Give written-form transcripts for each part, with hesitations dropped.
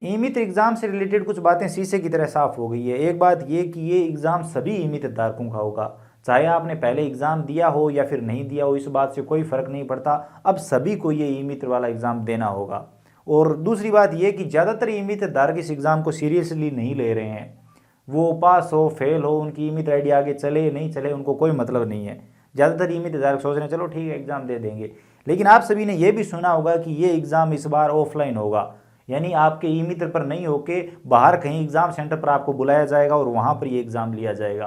EMitra exam से related कुछ बातें शीशे की तरह साफ हो गई है। एक बात ये कि ये एग्ज़ाम सभी ई-मित्र धारकों का होगा। चाहे आपने पहले एग्ज़ाम दिया हो या फिर नहीं दिया हो, इस बात से कोई फ़र्क नहीं पड़ता। अब सभी को ये ई-मित्र वाला एग्ज़ाम देना होगा। और दूसरी बात ये कि ज़्यादातर ई-मित्र धारक इस एग्ज़ाम को सीरियसली नहीं ले रहे हैं। वो पास हो, फेल हो, उनकी ई-मित्र आईडी आगे चले, नहीं चले, उनको कोई मतलब नहीं है। ज़्यादातर ई-मित्र धारक सोच रहे हैं चलो ठीक है एग्ज़ाम दे देंगे। लेकिन आप सभी ने ये भी सुना होगा कि ये एग्ज़ाम इस बार ऑफलाइन होगा। यानी आपके ई-मित्र पर नहीं होके बाहर कहीं एग्ज़ाम सेंटर पर आपको बुलाया जाएगा और वहाँ पर ये एग्ज़ाम लिया जाएगा।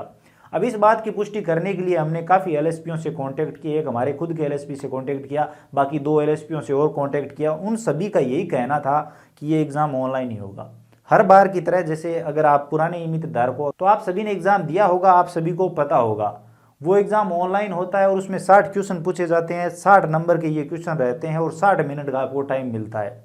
अब इस बात की पुष्टि करने के लिए हमने काफ़ी एलएसपीओं से कांटेक्ट किए। एक हमारे खुद के एलएसपी से कांटेक्ट किया, बाकी 2 एलएसपीओं से और कांटेक्ट किया। उन सभी का यही कहना था कि ये एग्ज़ाम ऑनलाइन ही होगा। हर बार की तरह, जैसे अगर आप पुराने ई-मित्र धारक हो तो आप सभी ने एग्ज़ाम दिया होगा, आप सभी को पता होगा। वो एग्ज़ाम ऑनलाइन होता है और उसमें 60 क्वेश्चन पूछे जाते हैं, 60 नंबर के ये क्वेश्चन रहते हैं और 60 मिनट का आपको टाइम मिलता है।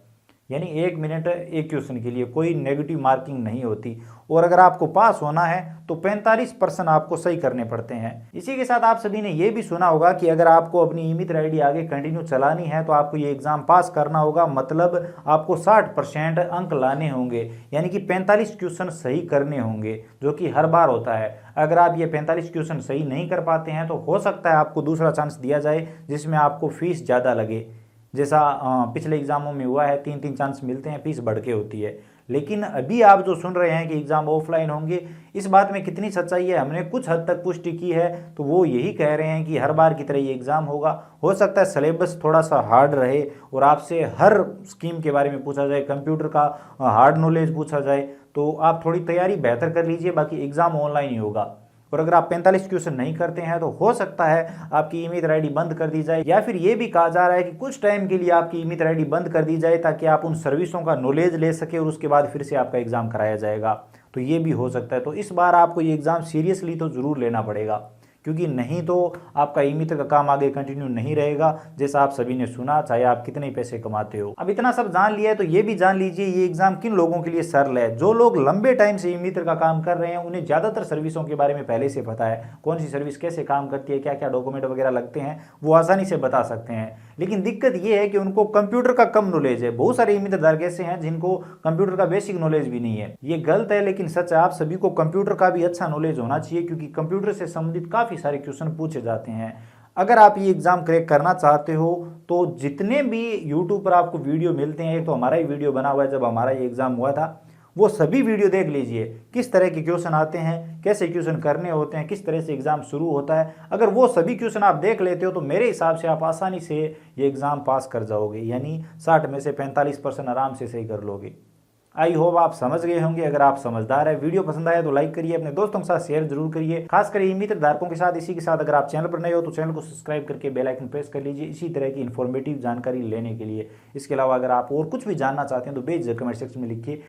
यानी 1 मिनट एक क्वेश्चन के लिए, कोई नेगेटिव मार्किंग नहीं होती। और अगर आपको पास होना है तो 45% आपको सही करने पड़ते हैं। इसी के साथ आप सभी ने ये भी सुना होगा कि अगर आपको अपनी ई-मित्र आईडी आगे कंटिन्यू चलानी है तो आपको ये एग्ज़ाम पास करना होगा, मतलब आपको 60% अंक लाने होंगे, यानी कि 45 क्वेश्चन सही करने होंगे, जो कि हर बार होता है। अगर आप ये 45 क्वेश्चन सही नहीं कर पाते हैं तो हो सकता है आपको दूसरा चांस दिया जाए जिसमें आपको फीस ज़्यादा लगे, जैसा पिछले एग्ज़ामों में हुआ है। 3-3 चांस मिलते हैं, फीस बढ़ के होती है। लेकिन अभी आप जो सुन रहे हैं कि एग्ज़ाम ऑफलाइन होंगे, इस बात में कितनी सच्चाई है हमने कुछ हद तक पुष्टि की है। तो वो यही कह रहे हैं कि हर बार की तरह ये एग्ज़ाम होगा। हो सकता है सिलेबस थोड़ा सा हार्ड रहे और आपसे हर स्कीम के बारे में पूछा जाए, कंप्यूटर का हार्ड नॉलेज पूछा जाए, तो आप थोड़ी तैयारी बेहतर कर लीजिए। बाकी एग्ज़ाम ऑनलाइन ही होगा। और अगर आप 45 क्वेश्चन नहीं करते हैं तो हो सकता है आपकी ई-मित्र आईडी बंद कर दी जाए, या फिर ये भी कहा जा रहा है कि कुछ टाइम के लिए आपकी ई-मित्र आईडी बंद कर दी जाए ताकि आप उन सर्विसों का नॉलेज ले सके और उसके बाद फिर से आपका एग्ज़ाम कराया जाएगा। तो ये भी हो सकता है। तो इस बार आपको ये एग्ज़ाम सीरियसली तो ज़रूर लेना पड़ेगा, क्योंकि नहीं तो आपका ई-मित्र का काम आगे कंटिन्यू नहीं रहेगा, जैसा आप सभी ने सुना, चाहे आप कितने पैसे कमाते हो। अब इतना सब जान लिया है तो ये भी जान लीजिए ये एग्ज़ाम किन लोगों के लिए सरल है। जो लोग लंबे टाइम से ई-मित्र का काम कर रहे हैं उन्हें ज़्यादातर सर्विसों के बारे में पहले से पता है, कौन सी सर्विस कैसे काम करती है, क्या क्या डॉक्यूमेंट वगैरह लगते हैं, वो आसानी से बता सकते हैं। लेकिन दिक्कत ये है कि उनको कंप्यूटर का कम नॉलेज है। बहुत सारे ई-मित्र धारक ऐसे हैं जिनको कंप्यूटर का बेसिक नॉलेज भी नहीं है। ये गलत है लेकिन सच है। आप सभी को कंप्यूटर का भी अच्छा नॉलेज होना चाहिए, क्योंकि कंप्यूटर से संबंधित काफ़ी सारे क्वेश्चन पूछे जाते हैं। अगर आप ये एग्ज़ाम क्रैक करना चाहते हो तो जितने भी यूट्यूब पर आपको वीडियो मिलते हैं, एक तो हमारा ही वीडियो बना हुआ है जब हमारा ये एग्ज़ाम हुआ था, वो सभी वीडियो देख लीजिए। किस तरह के क्वेश्चन आते हैं, कैसे क्वेश्चन करने होते हैं, किस तरह से एग्ज़ाम शुरू होता है। अगर वो सभी क्वेश्चन आप देख लेते हो तो मेरे हिसाब से आप आसानी से ये एग्ज़ाम पास कर जाओगे, यानी 60 में से 45% आराम से सही कर लोगे। आई होप आप समझ गए होंगे। अगर आप समझदार है, वीडियो पसंद आया तो लाइक करिए, अपने दोस्तों के साथ शेयर जरूर करिए, खासकर ई-मित्र धारकों के साथ। इसी के साथ अगर आप चैनल पर नए हो तो चैनल को सब्सक्राइब करके बेल आइकन प्रेस कर लीजिए इसी तरह की इन्फॉर्मेटिव जानकारी लेने के लिए। इसके अलावा अगर आप और कुछ भी जानना चाहते हैं तो बेझिझक कमेंट सेक्शन में लिखिए।